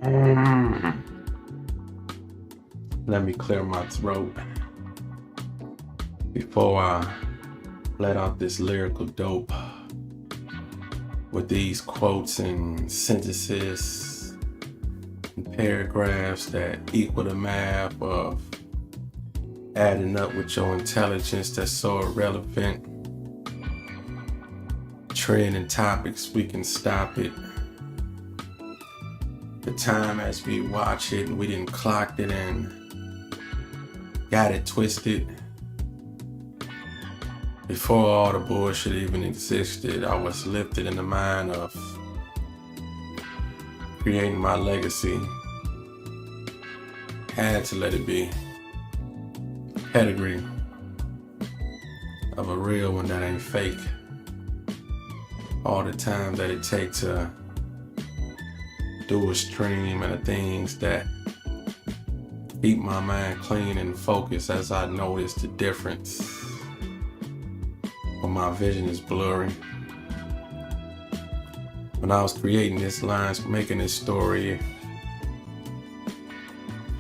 Let me clear my throat before I let out this lyrical dope with these quotes and sentences and paragraphs that equal the math of adding up with your intelligence that's so irrelevant. Trending topics, we can stop it. The time as we watch it, we didn't clock it and got it twisted. Before all the bullshit even existed, I was lifted in the mind of creating my legacy. Had to let it be. Pedigree of a real one that ain't fake. All the time that it takes to do a stream and the things that keep my mind clean and focused as I notice the difference when my vision is blurry. When I was creating this lines, making this story,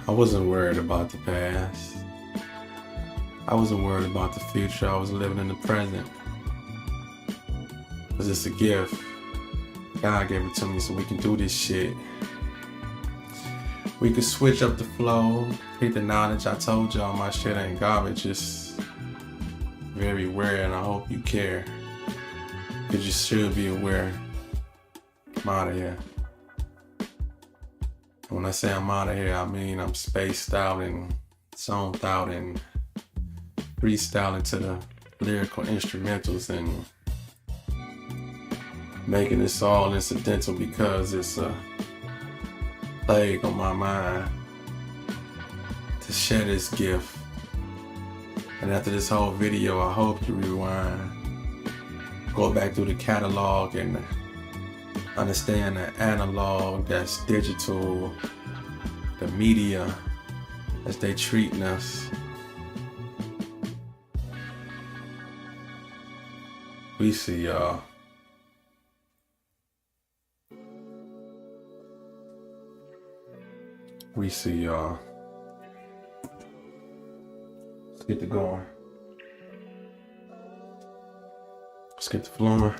I wasn't worried about the past. I wasn't worried about the future. I was living in the present. Because it's a gift. God gave it to me so we can do this shit. We could switch up the flow, hit the knowledge. I told y'all my shit ain't garbage. It's very rare and I hope you care. Because you should be aware. I'm out of here. When I say I'm out of here, I mean I'm spaced out and zoned out and freestyling to the lyrical instrumentals and making this all incidental because it's a plague on my mind to share this gift. And after this whole video, I hope you rewind, go back through the catalog and understand the analog that's digital, the media as they treating us. We see y'all. We see y'all. Let's get to going. Let's get to flowing.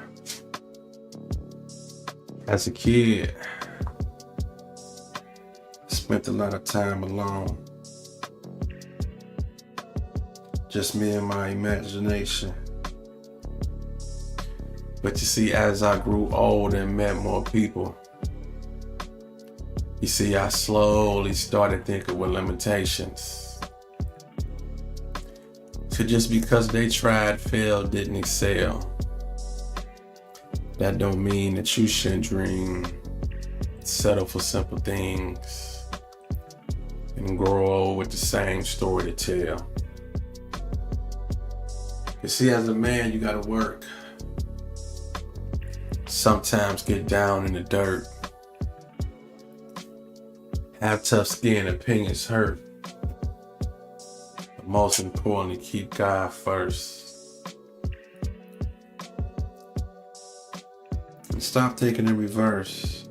As a kid, I spent a lot of time alone. Just me and my imagination. But you see, as I grew old and met more people, you see, I slowly started thinking with limitations. So just because they tried, failed, didn't excel, that don't mean that you shouldn't dream, settle for simple things, and grow old with the same story to tell. You see, as a man, you gotta work. Sometimes get down in the dirt. Have tough skin, opinions hurt. But most importantly, keep God first. And stop thinking in reverse.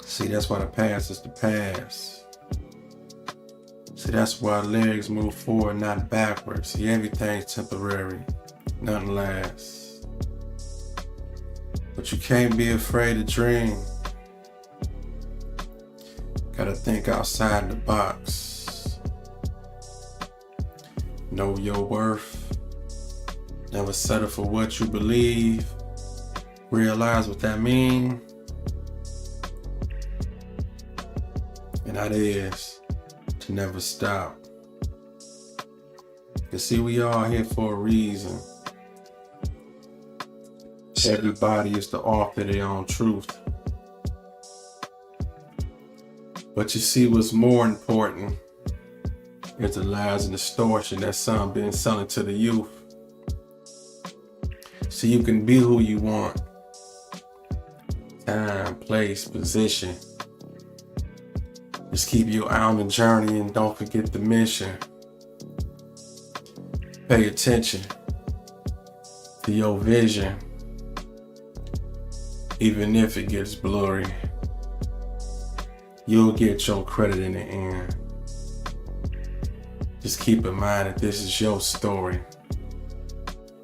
See, that's why the past is the past. See, that's why legs move forward, not backwards. See, everything's temporary, nothing lasts. But you can't be afraid to dream. Gotta think outside the box. Know your worth. Never settle for what you believe. Realize what that means. And that is to never stop. You see, we all here for a reason. Everybody is the author of their own truth. But you see, what's more important is the lies and distortion that some been selling to the youth. So you can be who you want. Time, place, position. Just keep your eye on the journey and don't forget the mission. Pay attention to your vision, even if it gets blurry. You'll get your credit in the end. Just keep in mind that this is your story.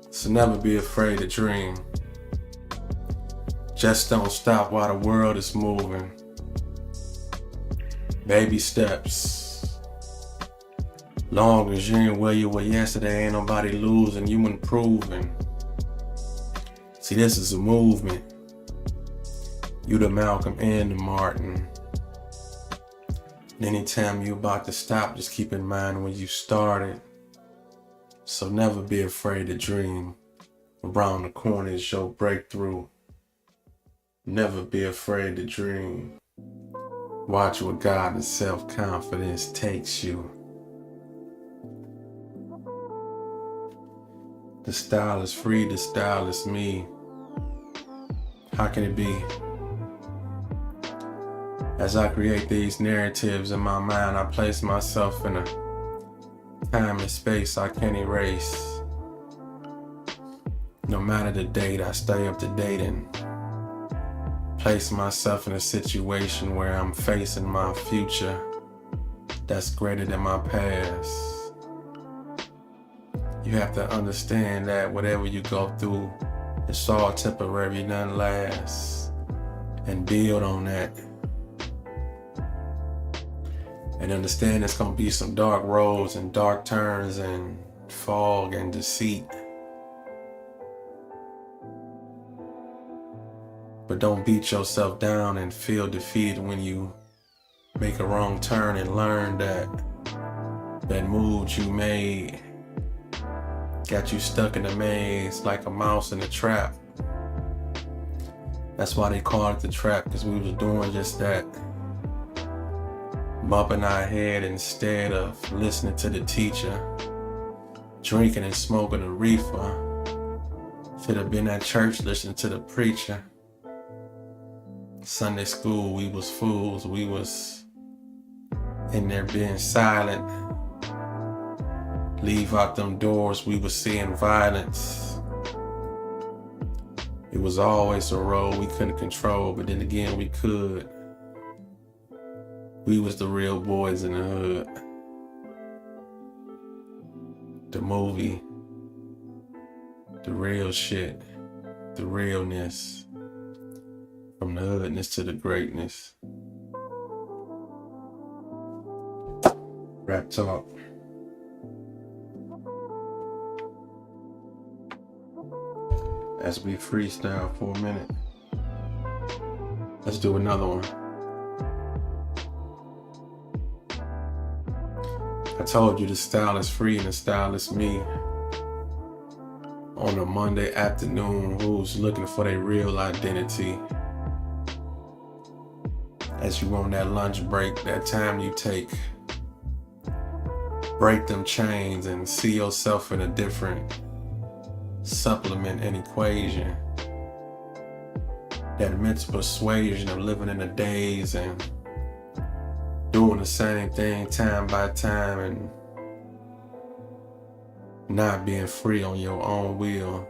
So never be afraid to dream. Just don't stop while the world is moving. Baby steps. Long as you ain't where you were yesterday, ain't nobody losing, you improving. See, this is a movement. You the Malcolm and the Martin. And anytime you about to stop, just keep in mind when you started. So never be afraid to dream. Around the corner is your breakthrough. Never be afraid to dream. Watch where God and self-confidence takes you. The style is free, the style is me. How can it be? As I create these narratives in my mind, I place myself in a time and space I can't erase. No matter the date, I stay up to date and place myself in a situation where I'm facing my future that's greater than my past. You have to understand that whatever you go through, it's all temporary, none lasts. And build on that. And understand there's gonna be some dark roads and dark turns and fog and deceit. But don't beat yourself down and feel defeated when you make a wrong turn, and learn that that move you made got you stuck in a maze like a mouse in a trap. That's why they call it the trap, because we was doing just that. Bumping our head instead of listening to the teacher. Drinking and smoking a reefer. Should have been at church listening to the preacher. Sunday school, we was fools. We was in there being silent. Leave out them doors, we was seeing violence. It was always a road we couldn't control, but then again we could. We was the real boys in the hood. The movie, the real shit, the realness. From the hoodness to the greatness. Raptalk. As we freestyle for a minute. Let's do another one. I told you the style is free and the style is me. On a Monday afternoon, who's looking for their real identity? As you on that lunch break, that time you take, break them chains and see yourself in a different supplement and equation. That mental persuasion of living in the days and doing the same thing time by time and not being free on your own will.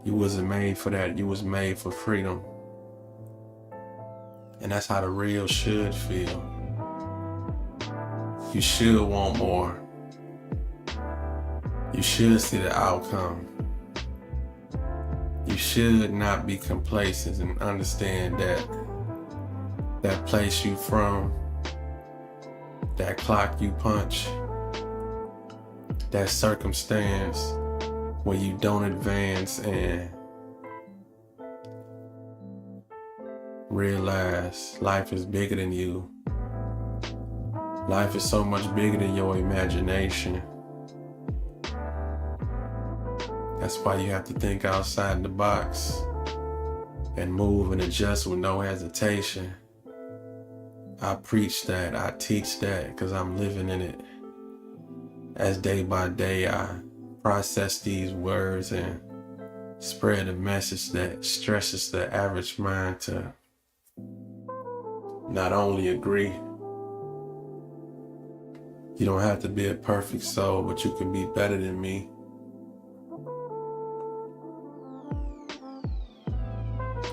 You wasn't made for that. You was made for freedom. And that's how the real should feel. You should want more. You should see the outcome. You should not be complacent and understand that that place you from, that clock you punch, that circumstance where you don't advance and realize life is bigger than you. Life is so much bigger than your imagination. That's why you have to think outside the box and move and adjust with no hesitation. I preach that, I teach that, because I'm living in it. As day by day I process these words and spread a message that stresses the average mind to not only agree. You don't have to be a perfect soul, but you can be better than me.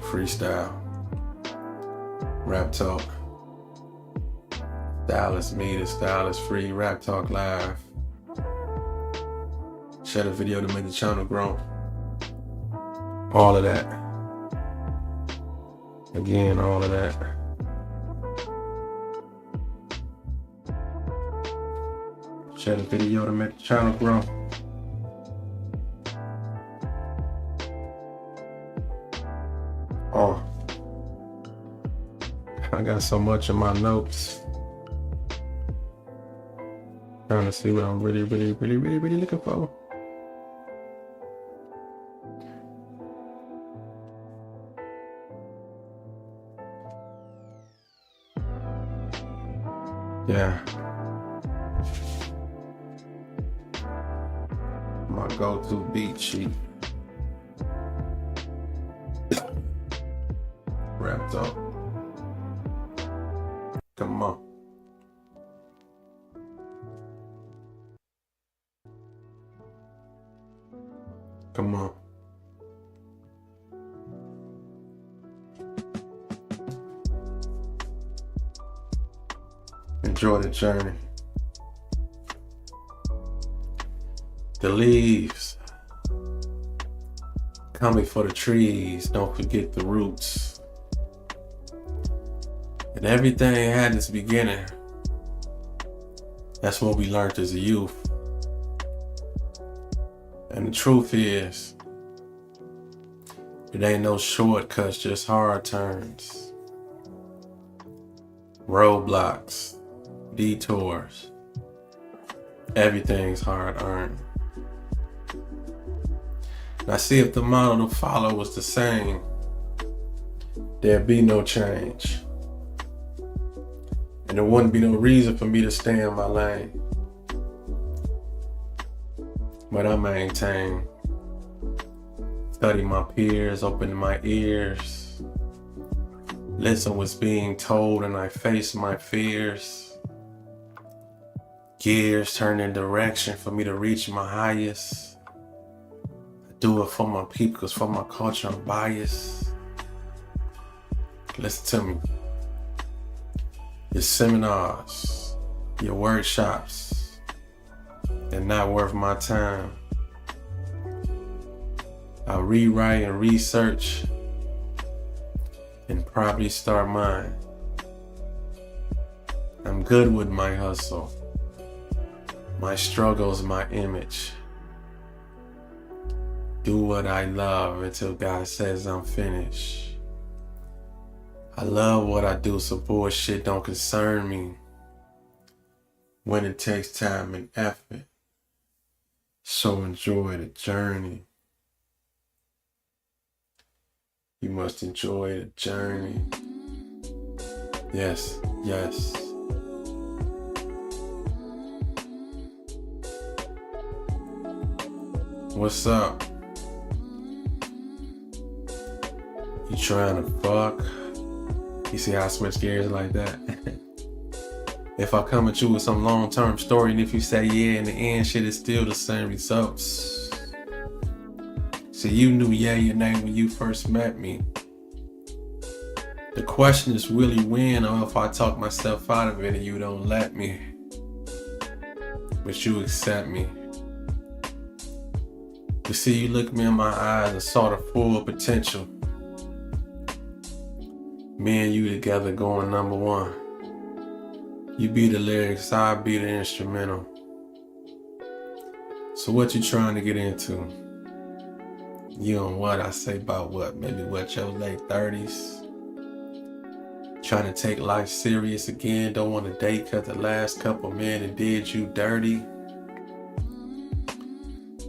Freestyle. Raptalk. Style is me, the style is free. Raptalk live. Share the video to make the channel grow. All of that. Again, all of that. Share the video to make the channel grow. Oh, I got so much in my notes. Trying to see what I'm really looking for. Yeah. My go-to beat sheet. Raptalk. Come on. Come on. Enjoy the journey. The leaves coming for the trees, don't forget the roots. And everything had its beginning. That's what we learned as a youth. And the truth is, it ain't no shortcuts, just hard turns. Roadblocks, detours. Everything's hard earned. Now see, if the model to follow was the same, there'd be no change. And there wouldn't be no reason for me to stay in my lane. But I maintain, study my peers, open my ears, listen what's being told, and I face my fears. Gears turn in direction for me to reach my highest. Do it for my people, cause for my culture I'm biased. Listen to me. Your seminars, your workshops, they're not worth my time. I rewrite and research and probably start mine. I'm good with my hustle. My struggle's my image. Do what I love until God says I'm finished. I love what I do, so bullshit don't concern me. When it takes time and effort, so enjoy the journey. You must enjoy the journey. Yes, yes. What's up? You trying to fuck? You see how I switch gears like that? If I come at you with some long-term story, and if you say yeah, in the end, shit is still the same results. See, you knew yeah your name when you first met me. The question is really when or if I talk myself out of it and you don't let me. But you accept me. You see, you looked me in my eyes and saw the full potential. Me and you together going number one. You be the lyrics, I be the instrumental. So what you trying to get into? You on what? I say about what? Maybe what, your late 30s? Trying to take life serious again, don't want to date cause the last couple men that did you dirty.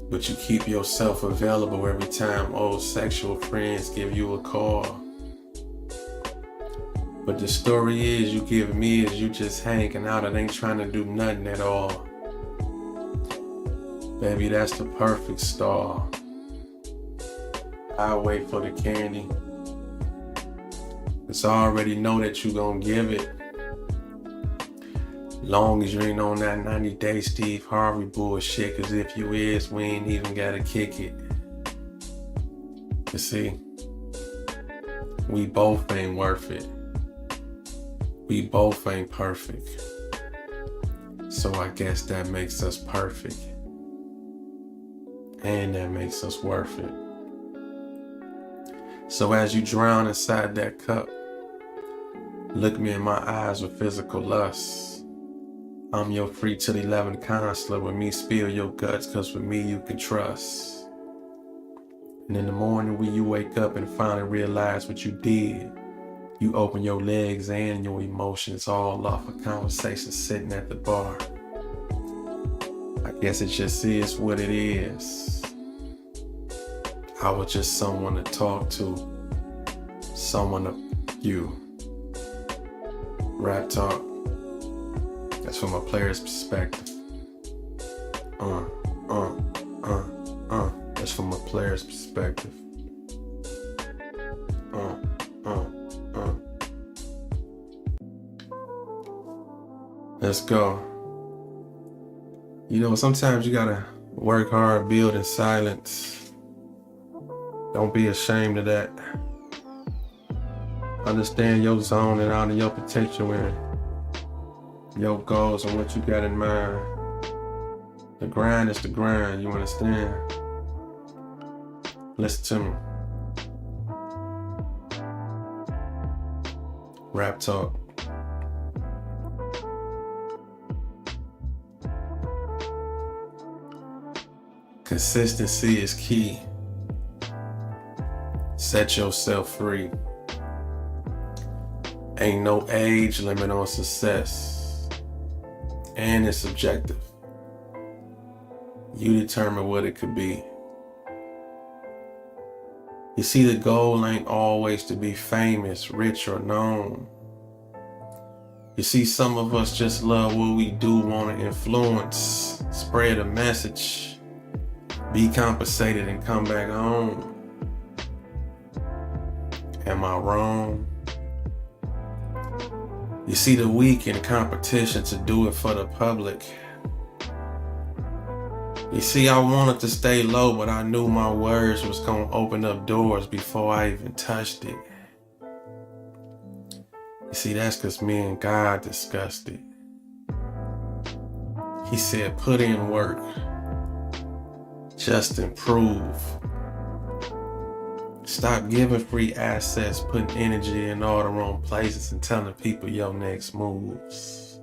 But you keep yourself available every time old sexual friends give you a call. But the story is you give me is you just hanging out and ain't trying to do nothing at all. Baby, that's the perfect stall. I'll wait for the candy. Cause I already know that you gon' give it. Long as you ain't on that 90-day Steve Harvey bullshit, cause if you is, we ain't even gotta kick it. You see, we both ain't worth it. We both ain't perfect. So I guess that makes us perfect. And that makes us worth it. So as you drown inside that cup, look me in my eyes with physical lust. I'm your free till 11 counselor. With me, spill your guts, cause with me you can trust. And in the morning when you wake up and finally realize what you did, you open your legs and your emotions all off a conversation sitting at the bar. I guess it just is what it is. I was just someone to talk to, someone to you. Raptalk. That's from a player's perspective. That's from a player's perspective. Let's go. You know, sometimes you gotta work hard, build in silence. Don't be ashamed of that. Understand your zone and out of your potential and your goals and what you got in mind. The grind is the grind, you understand? Listen to me. Raptalk. Consistency is key. Set yourself free. Ain't no age limit on success. And it's subjective. You determine what it could be. You see, the goal ain't always to be famous, rich, or known. You see, some of us just love what we do, want to influence, spread a message, be compensated, and come back home. Am I wrong? You see, the weak in competition to do it for the public. You see, I wanted to stay low, but I knew my words was gonna open up doors before I even touched it. You see, that's cause me and God discussed it. He said, put in work, just improve. Stop giving free access, putting energy in all the wrong places and telling people your next moves.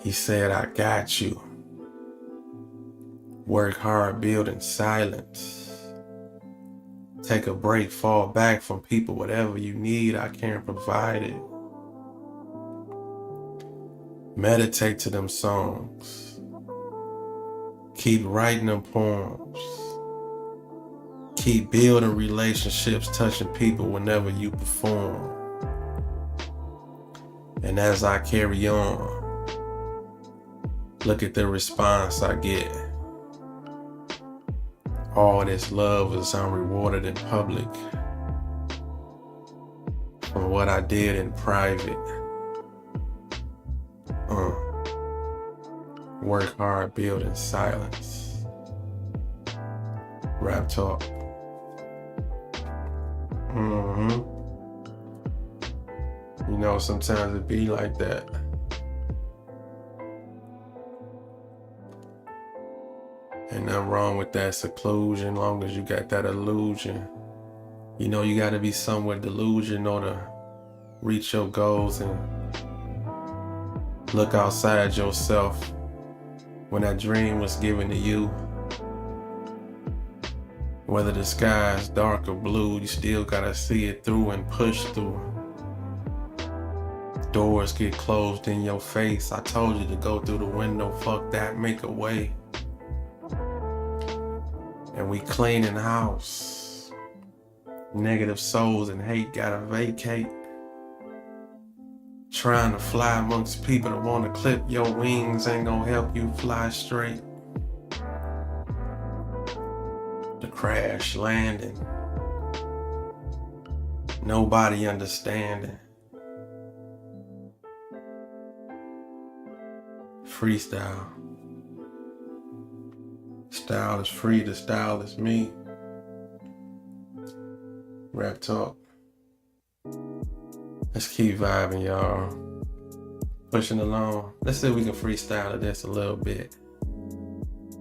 He said, I got you. Work hard, build in silence. Take a break, fall back from people, whatever you need, I can provide it. Meditate to them songs. Keep writing them poems. Keep building relationships, touching people whenever you perform. And as I carry on, look at the response I get. All this love is unrewarded in public from what I did in private. Work hard, build in silence. Raptalk. You know, sometimes it be like that. Ain't nothing wrong with that seclusion, long as you got that illusion. You know, you gotta be somewhat delusional to reach your goals and look outside yourself when that dream was given to you. Whether the sky is dark or blue, you still gotta see it through and push through. Doors get closed in your face. I told you to go through the window, fuck that, make a way. And we cleaning house. Negative souls and hate gotta vacate. Trying to fly amongst people that wanna clip your wings ain't gonna help you fly straight. The crash landing. Nobody understanding. Freestyle. Style is free, the style is me. Raptalk. Let's keep vibing, y'all. Pushing along. Let's see if we can freestyle this a little bit.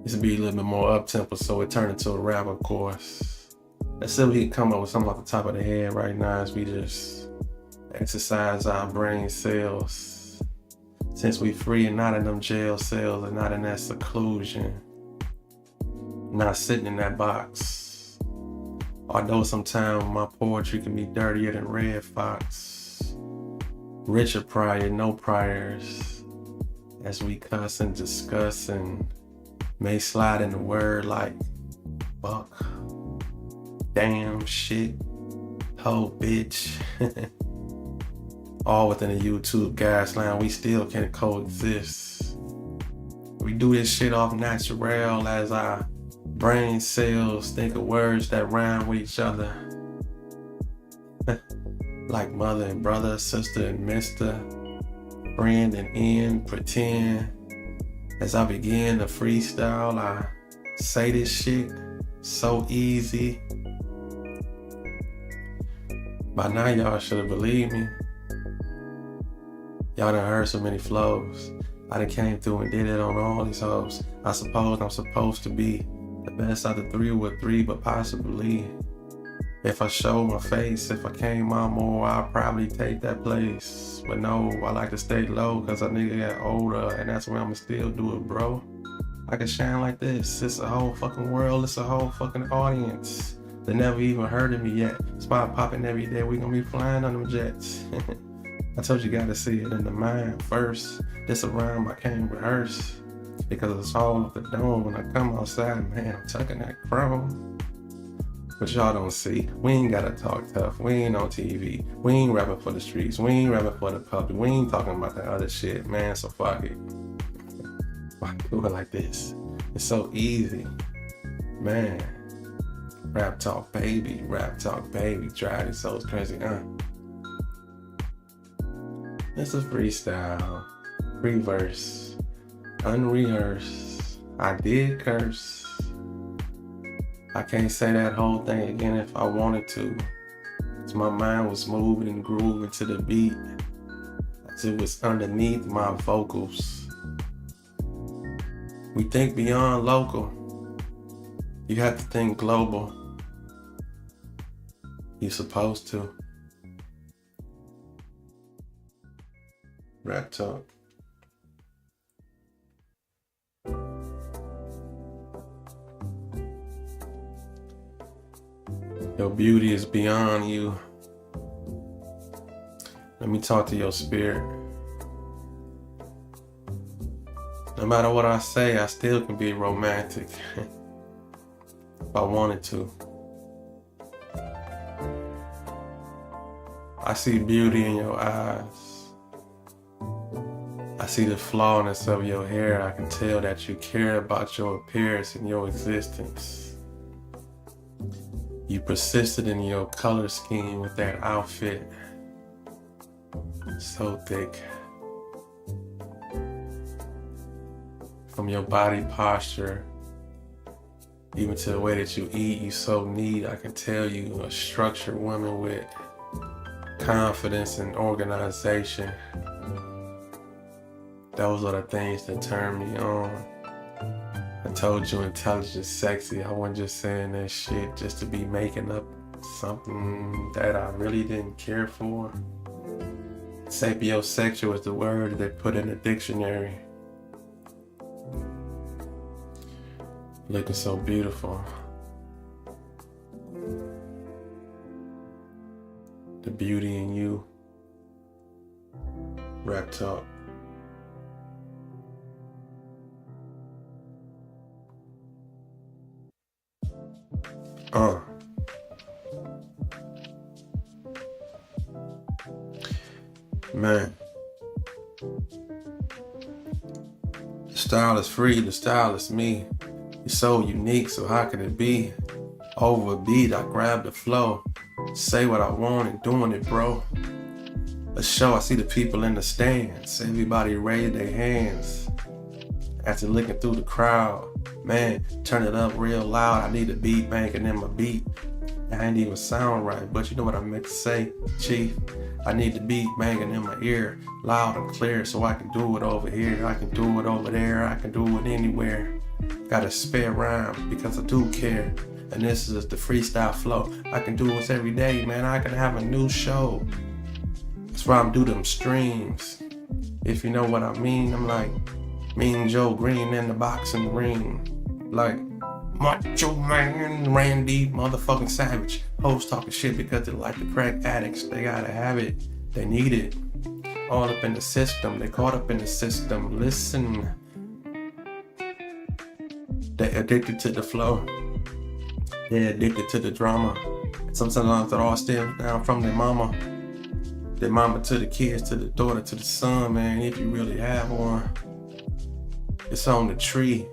This will be a little bit more up-tempo, so it turned into a rap, of course. Let's see if we can come up with something off the top of the head right now as we just exercise our brain cells. Since we free and not in them jail cells and not in that seclusion. Not sitting in that box. Although sometimes my poetry can be dirtier than Red Fox. Richard Pryor, no priors. As we cuss and discuss and may slide in the word like fuck, damn, shit, hoe, bitch. All within the YouTube guideline, we still can coexist. We do this shit off natural as our brain cells think of words that rhyme with each other. Like mother and brother, sister and mister, friend and end, pretend. As I begin to freestyle, I say this shit so easy. By now y'all should have believed me. Y'all done heard so many flows. I done came through and did it on all these hoes. I suppose I'm supposed to be the best out of 3 with 3, but possibly if I show my face, if I came out more, I'll probably take that place. But no, I like to stay low cause a nigga got older and that's where I'ma still do it, bro. I can shine like this. It's a whole fucking world, it's a whole fucking audience. They never even heard of me yet. Spot popping every day, we gonna be flying on them jets. I told you gotta see it in the mind first. This a rhyme I can't rehearse. Because it's all off the dome. When I come outside, man, I'm tucking that chrome. But y'all don't see. We ain't gotta talk tough. We ain't on TV. We ain't rapping for the streets. We ain't rapping for the public. We ain't talking about that other shit, man, so fuck it. Why do it like this? It's so easy. Man. Rap talk, baby. Rap talk, baby. Drive these souls crazy, It's a freestyle. Free verse. Unrehearsed. I did curse. I can't say that whole thing again if I wanted to. Cause my mind was moving and grooving to the beat. As it was underneath my vocals. We think beyond local. You have to think global. You're supposed to. Raptalk. Your beauty is beyond you. Let me talk to your spirit. No matter what I say, I still can be romantic if I wanted to. I see beauty in your eyes. I see the flawness of your hair. I can tell that you care about your appearance and your existence. You persisted in your color scheme with that outfit. So thick. From your body posture, even to the way that you eat, you so neat. I can tell you a structured woman with confidence and organization. Those are the things that turn me on. I told you intelligent, sexy. I wasn't just saying that shit just to be making up something that I really didn't care for. Sapiosexual is the word they put in the dictionary. Looking so beautiful. The beauty in you. Raptalk. Man. The style is free, the style is me. You're so unique, so how could it be? Over a beat, I grab the flow. Say what I want and doing it, bro. A show, I see the people in the stands. Everybody raise their hands. After looking through the crowd, man, turn it up real loud. I need a beat banking in my beat. I ain't even sound right, but you know what I meant to say, Chief. I need the beat banging in my ear, loud and clear, so I can do it over here, I can do it over there, I can do it anywhere. Got a spare rhyme because I do care. And this is the freestyle flow. I can do this every day, man. I can have a new show. That's why I'm do them streams. If you know what I mean, I'm like Mean Joe Green in the boxing ring. Like Macho Man, Randy, motherfucking Savage. Hoes talking shit because they like the crack addicts. They gotta have it. They need it. All up in the system. They caught up in the system. Listen. They addicted to the flow. They're addicted to the drama. Sometimes it all stems down from their mama. Their mama to the kids, to the daughter, to the son, man. If you really have one. It's on the tree.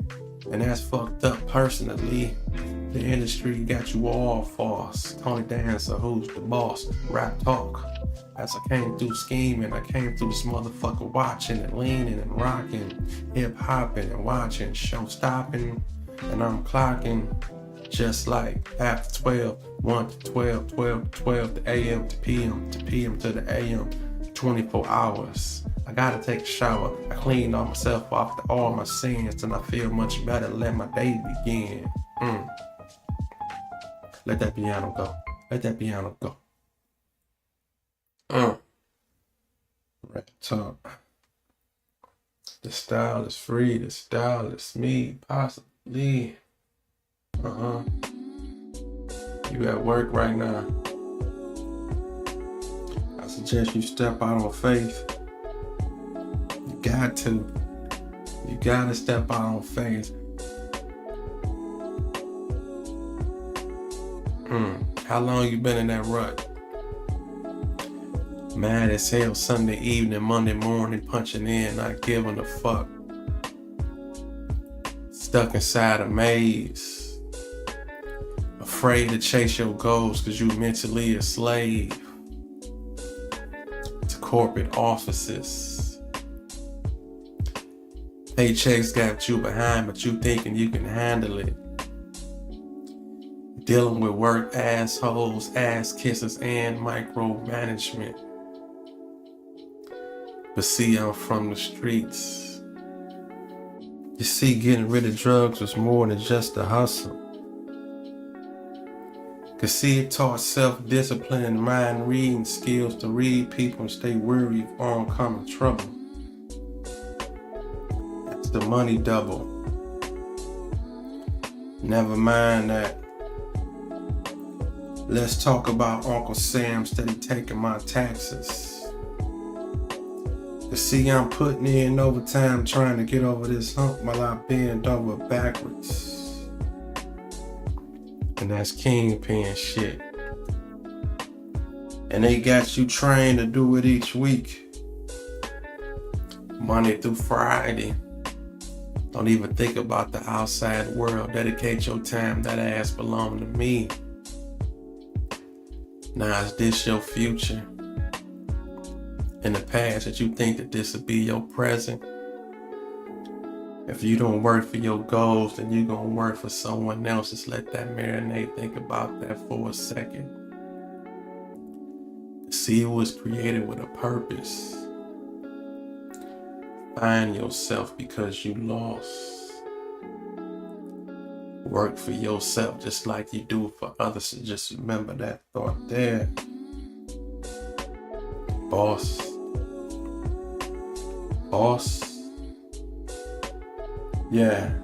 And that's fucked up personally. The industry got you all false. Tony Dancer, who's the boss? Raptalk. As I came through scheming, I came through this motherfucker watching and leaning and rocking, hip hopping and watching, show stopping, and I'm clocking just like after 12, 1 to 12, 12 to 12, to AM to PM, to PM to the AM, 24 hours. I gotta take a shower. I cleaned all myself off all my sins, and I feel much better. Let my day begin. Let that piano go. Let that piano go. Raptalk. The style is free. The style is me. Possibly. You at work right now. I suggest you step out on faith. You got to. You gotta step out on faith. How long you been in that rut? Mad as hell Sunday evening, Monday morning, punching in, not giving a fuck. Stuck inside a maze. Afraid to chase your goals cause you mentally a slave to corporate offices. Paychecks got you behind, but you thinking you can handle it. Dealing with work assholes, ass kisses, and micromanagement. But see, I'm from the streets. You see, getting rid of drugs was more than just a hustle. Cause see, it taught self-discipline and mind reading skills to read people and stay weary of oncoming trouble. That's the money double. Never mind that. Let's talk about Uncle Sam steady taking my taxes. Cause see, I'm putting in overtime trying to get over this hump while I bend over backwards. And that's kingpin shit. And they got you trained to do it each week. Monday through Friday. Don't even think about the outside world. Dedicate your time, that ass belong to me. Now is this your future? In the past that you think that this would be your present? If you don't work for your goals, then you gonna work for someone else. Just let that marinate. Think about that for a second. See, it was created with a purpose. Find yourself because you lost. Work for yourself just like you do for others. So just remember that thought there. Boss. Boss. Yeah.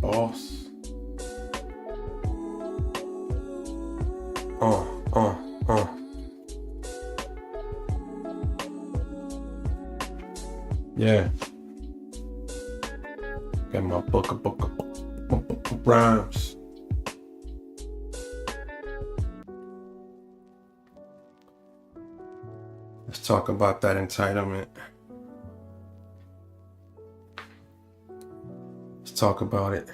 Boss. Yeah. Got my book of rhymes. Let's talk about that entitlement. Let's talk about it.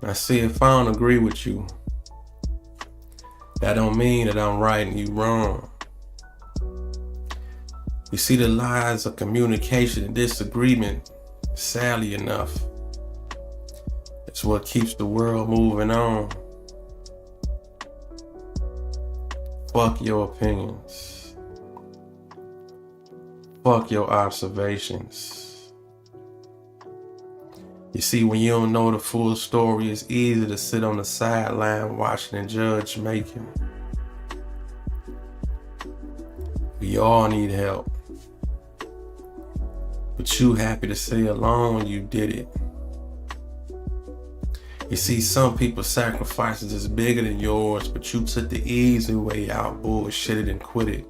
Now see, if I don't agree with you, that don't mean that I'm right and you wrong. You see, the lines of communication and disagreement, sadly enough, It's what keeps the world moving on. Fuck your opinions. Fuck your observations. You see, when you don't know the full story, it's easy to sit on the sideline watching and judge making. We all need help. But you happy to say alone you did it. You see, some people's sacrifices is bigger than yours, but you took the easy way out, bullshitted and quit it.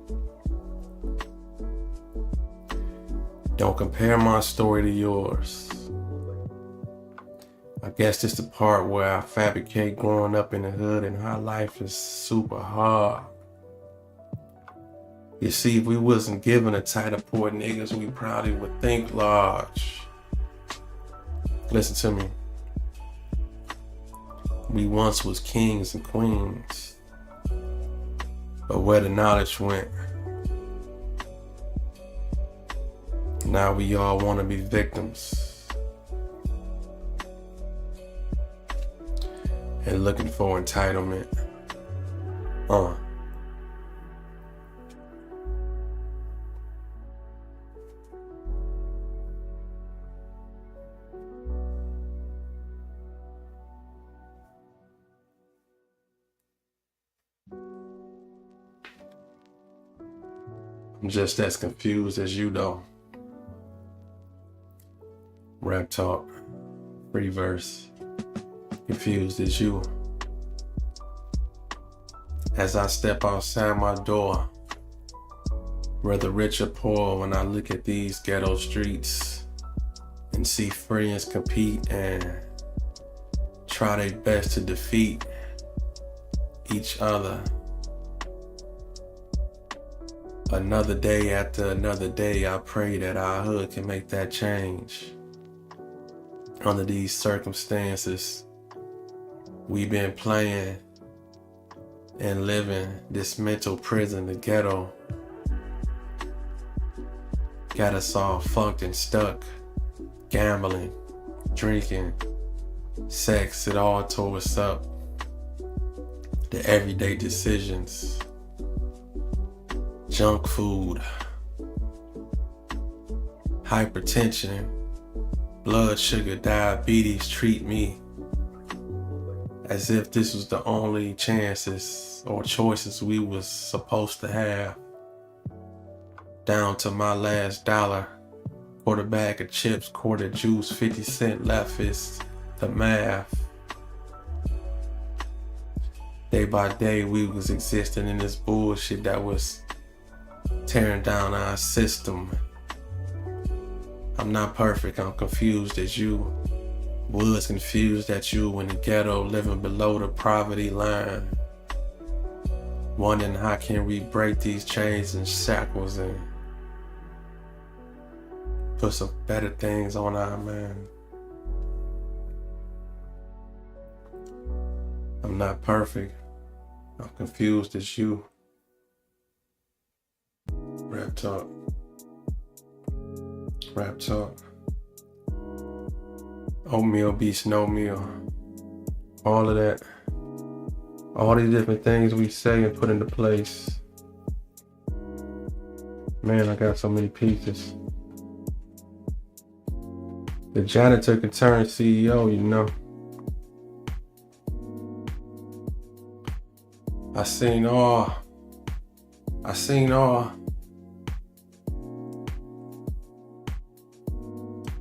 Don't compare my story to yours. I guess this the part where I fabricate growing up in the hood and how life is super hard. You see, if we wasn't given a title poor niggas, we probably would think large. Listen to me. We once was kings and queens, but where the knowledge went, now we all want to be victims and looking for entitlement. I'm just as confused as you though. Raptalk, free verse. Confused as you. As I step outside my door, whether rich or poor, when I look at these ghetto streets and see friends compete and try their best to defeat each other. Another day after another day, I pray that our hood can make that change. Under these circumstances, we've been playing and living this mental prison, the ghetto. Got us all funked and stuck, gambling, drinking, sex, it all tore us up. The everyday decisions. Junk food, hypertension, blood sugar, diabetes treat me as if this was the only chances or choices we was supposed to have. Down to my last dollar, quarter bag of chips, quarter juice, 50 cent left is the math. Day by day we was existing in this bullshit that was tearing down our system. I'm not perfect, I'm confused as you. Was confused at you in the ghetto, living below the poverty line. Wondering how can we break these chains and shackles and put some better things on our mind. I'm not perfect, I'm confused as you. Raptalk. Oatmeal beats no meal. All of that. All these different things we say and put into place. Man, I got so many pieces. The janitor can turn CEO, you know. I seen all.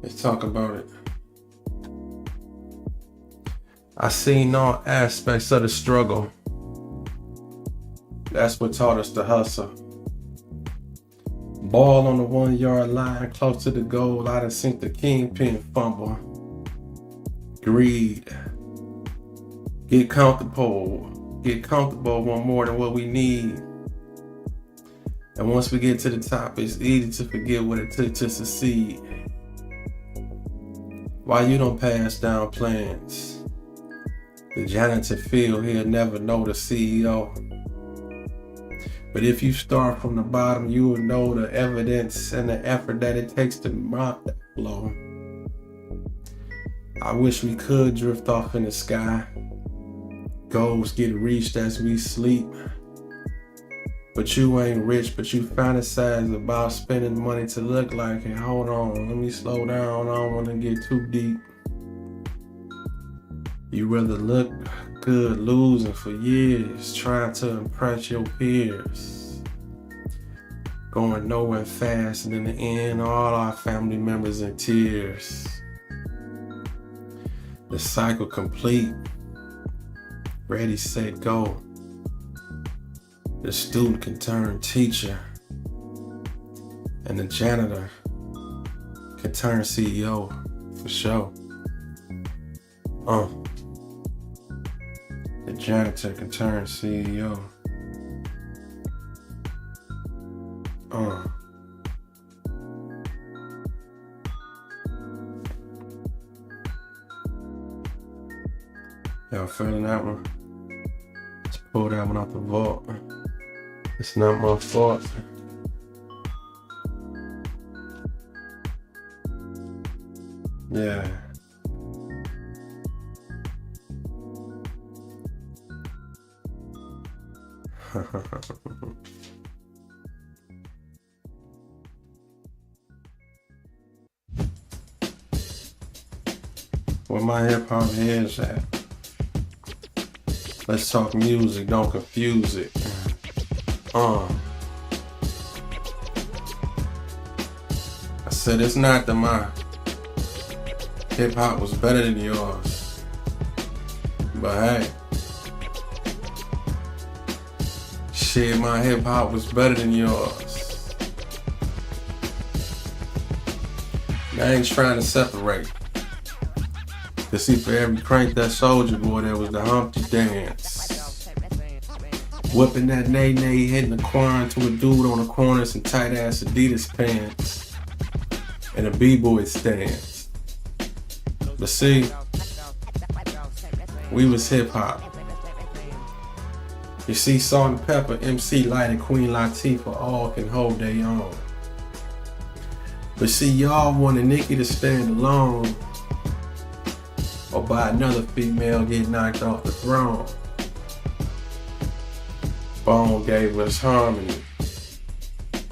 Let's talk about it. I seen all aspects of the struggle. That's what taught us to hustle. Ball on the 1 yard line, close to the goal. I done seen the kingpin fumble. Greed. Get comfortable. Want more than what we need. And once we get to the top, it's easy to forget what it took to succeed. Why you don't pass down plans? The janitor feel he'll never know the CEO. But if you start from the bottom, you will know the evidence and the effort that it takes to mop that blow. I wish we could drift off in the sky. Goals get reached as we sleep. But you ain't rich, but you fantasize about spending money to look like it. Hold on, let me slow down, I don't wanna get too deep. You rather look good losing for years, trying to impress your peers. Going nowhere fast, and in the end, all our family members in tears. The cycle complete. Ready, set, go. The student can turn teacher, and the janitor can turn CEO for sure. The janitor can turn CEO. Y'all feeling that one? Let's pull that one out the vault. It's not my fault. Yeah. Where my hip hop head's at. Let's talk music, don't confuse it. I said it's not that my hip hop was better than yours, but hey, shit, my hip hop was better than yours. I ain't trying to separate. Cause see, for every crank that Soldier Boy, there was the Humpty dance. Whipping that nay-nay, hitting the quine to a dude on the corner, some tight-ass Adidas pants, and a b-boy stance. But see, we was hip-hop. You see, Salt and Pepper, MC Light, and Queen Latifah all can hold their own. But see, y'all wanted Nicki to stand alone, or by another female get knocked off the throne. Bone gave us Harmony.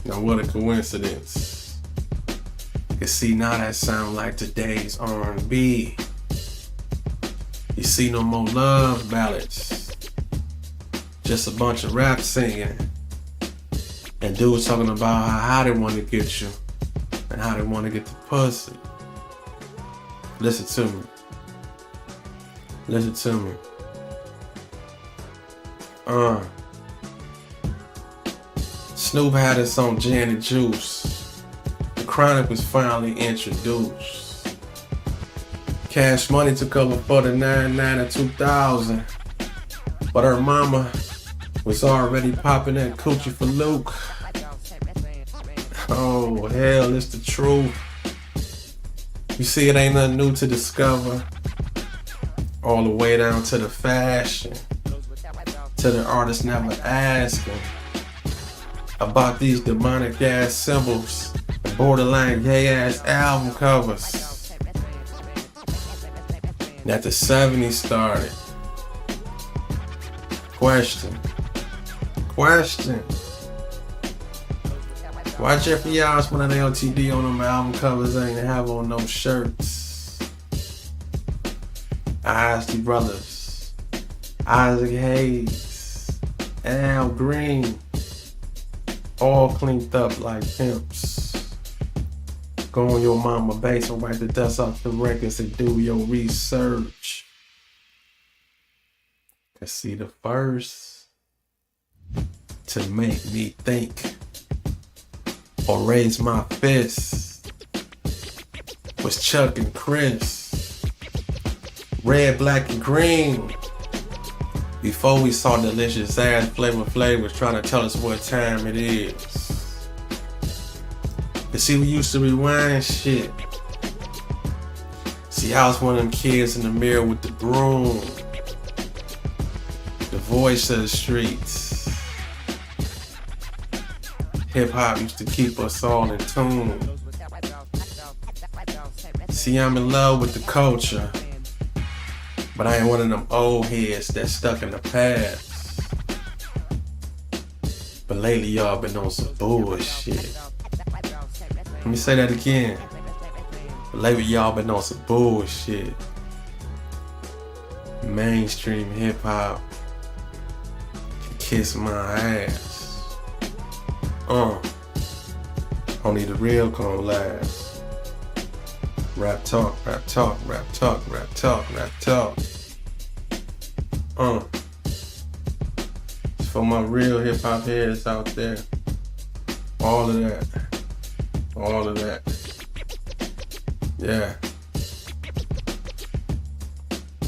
Now what a coincidence. You see, now that sound like today's R&B. You see, no more love ballads. Just a bunch of rap singing. And dudes talking about how they want to get you and how they want to get the pussy. Listen to me. Listen to me. Snoop had us on gin and juice. The Chronic was finally introduced. Cash Money took over for the 99 and 2000. But her mama was already popping that coochie for Luke. Oh, hell, it's the truth. You see, it ain't nothing new to discover. All the way down to the fashion, to the artist never asking about these demonic ass symbols and borderline gay ass album covers. That the 70s started. Question. Why Jeffrey Osborne and LTD on them album covers ain't have on no shirts? Isley Brothers, Isaac Hayes, Al Green, all cleaned up like pimps. Go on your mama base and wipe the dust off the records and do your research. Cause see, the first to make me think or raise my fist was Chuck and Chris. Red, black, and green. Before we saw delicious ass Flavor Flav was trying to tell us what time it is. You see, we used to rewind shit. See, I was one of them kids in the mirror with the broom. The voice of the streets. Hip hop used to keep us all in tune. See, I'm in love with the culture, but I ain't one of them old heads that's stuck in the past. But lately y'all been on some bullshit. Let me say that again. But lately y'all been on some bullshit. Mainstream hip hop can kiss my ass. Only the real gon' last. Rap talk, rap talk, rap talk, rap talk, rap talk. For my real hip hop heads out there, all of that. Yeah.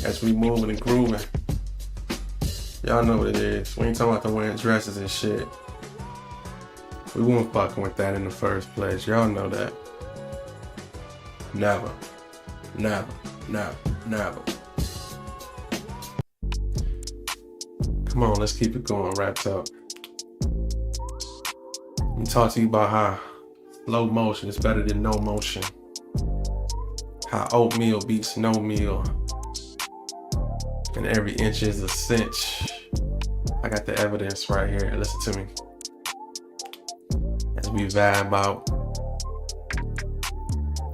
As we moving and grooving, y'all know what it is. We ain't talking about the wearing dresses and shit. We weren't fucking with that in the first place. Y'all know that. Never. Come on, let's keep it going, Raptalk. Let me talk to you about how slow motion is better than no motion. How oatmeal beats no meal. And every inch is a cinch. I got the evidence right here. Listen to me. As we vibe out.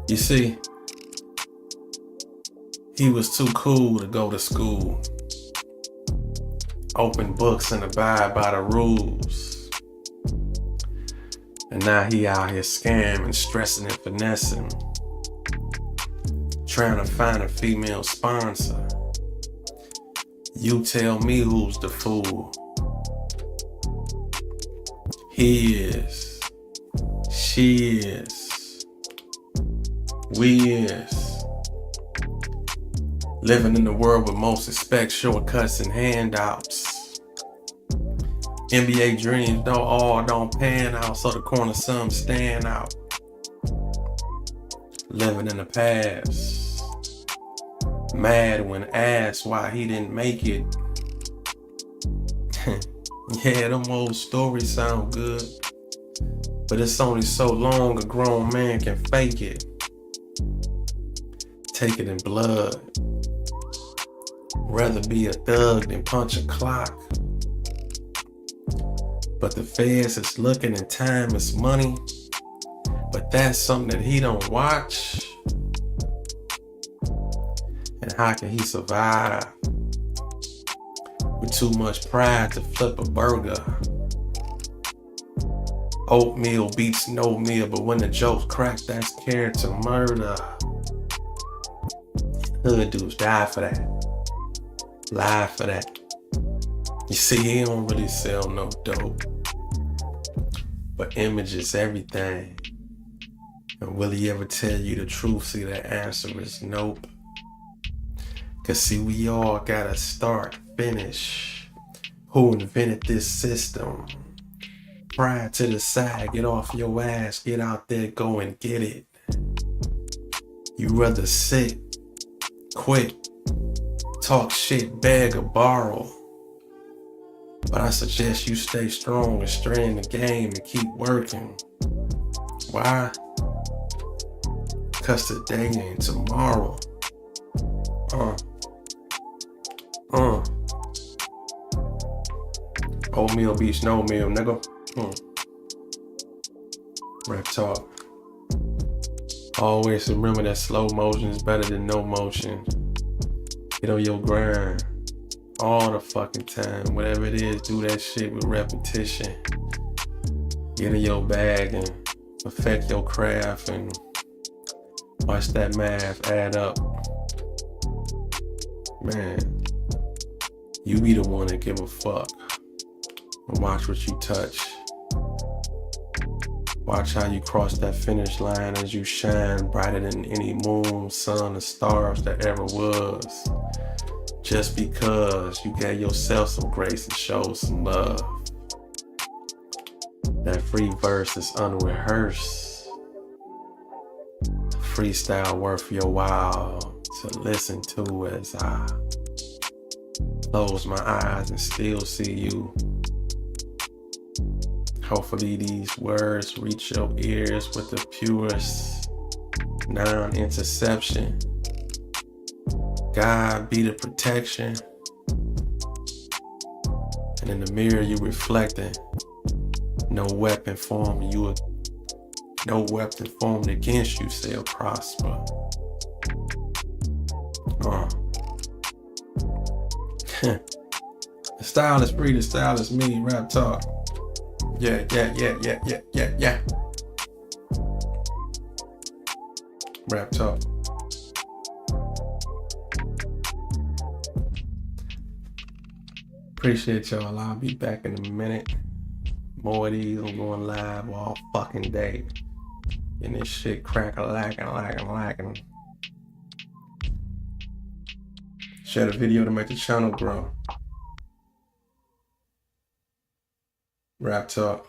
You see, he was too cool to go to school. Open books and abide by the rules. And now he out here scamming, stressing and finessing. Trying to find a female sponsor. You tell me who's the fool. He is. She is. We is. Living in the world with most expect shortcuts and handouts. NBA dreams don't pan out, so the corner some stand out. Living in the past. Mad when asked why he didn't make it. Yeah, them old stories sound good, but it's only so long a grown man can fake it. Take it in blood. Rather be a thug than punch a clock. But the feds is looking and time is money. But that's something that he don't watch. And how can he survive with too much pride to flip a burger? Oatmeal beats no meal, but when the jokes crack, that's character murder. Hood dudes die for that. Lie for that. You see, he don't really sell no dope. But image is everything. And will he ever tell you the truth? See, the answer is nope. Cause see, we all gotta start, finish. Who invented this system? Pride to the side, get off your ass, get out there, go and get it. You rather sit, quit, talk shit, beg or borrow. But I suggest you stay strong and stay in the game and keep working. Why? Cause today ain't tomorrow. Oatmeal beats no meal, nigga. Rap talk. Always remember that slow motion is better than no motion. Get on your grind all the fucking time. Whatever it is, do that shit with repetition. Get in your bag and perfect your craft and watch that math add up. Man, you be the one that give a fuck. And watch what you touch. Watch how you cross that finish line as you shine brighter than any moon, sun, or stars that ever was. Just because you gave yourself some grace and showed some love. That free verse is unrehearsed. Freestyle worth your while to listen to as I close my eyes and still see you. Hopefully these words reach your ears with the purest non-interception. God be the protection. And in the mirror you reflecting. No weapon formed against you shall prosper. The style is free, the style is me, Raptalk. Yeah. Raptalk. Appreciate y'all. I'll be back in a minute. More of these. I'm going live all fucking day. And this shit lacking. Share the video to make the channel grow. Raptalk.